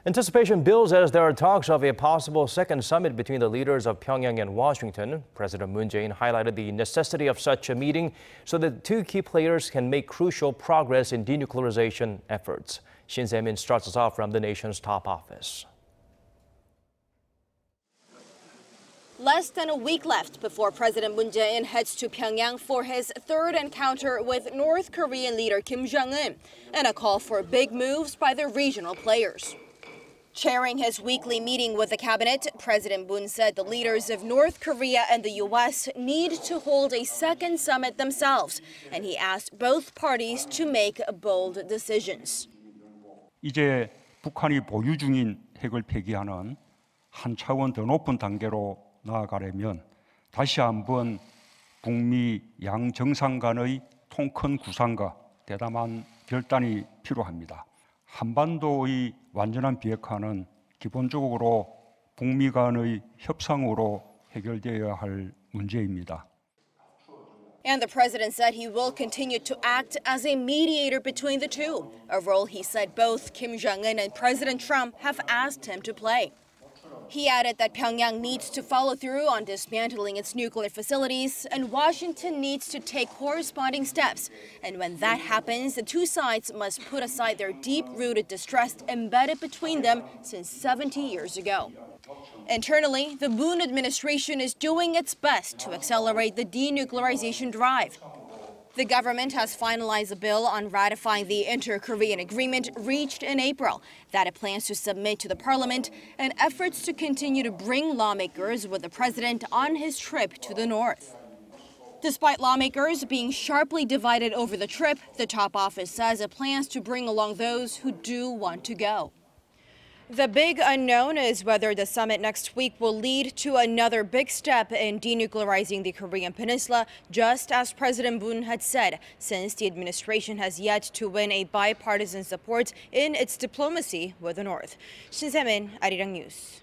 Anticipation builds as there are talks of a possible second summit between the leaders of Pyongyang and Washington. President Moon Jae-in highlighted the necessity of such a meeting so that two key players can make crucial progress in denuclearization efforts. Shin Se-min starts us off from the nation's top office. Less than a week left before President Moon Jae-in heads to Pyongyang for his third encounter with North Korean leader Kim Jong-un and a call for big moves by the regional players. Chairing his weekly meeting with the cabinet, President Moon said the leaders of North Korea and the U.S. need to hold a second summit themselves, and he asked both parties to make bold decisions. 이제 북한이 보유 중인 핵을 폐기하는 한 차원 더 높은 단계로 나아가려면 다시 한번 북미 양 정상 간의 통큰 구상과 대담한 결단이 필요합니다. 한반도의 완전한 비핵화는 기본적으로 북미 간의 협상으로 해결되어야 할 문제입니다. And the president said he will continue to act as a mediator between the two, a role he said both Kim Jong-un and President Trump have asked him to play. He added that Pyongyang needs to follow through on dismantling its nuclear facilities, and Washington needs to take corresponding steps. And when that happens, the two sides must put aside their deep-rooted distrust embedded between them since 70 years ago. Internally, the Moon administration is doing its best to accelerate the denuclearization drive. The government has finalized a bill on ratifying the inter-Korean agreement reached in April that it plans to submit to the parliament, and efforts to continue to bring lawmakers with the president on his trip to the north. Despite lawmakers being sharply divided over the trip, the top office says it plans to bring along those who do want to go. The big unknown is whether the summit next week will lead to another big step in denuclearizing the Korean Peninsula, just as President Moon had said, since the administration has yet to win a bipartisan support in its diplomacy with the North. Shin Se-min, Arirang News.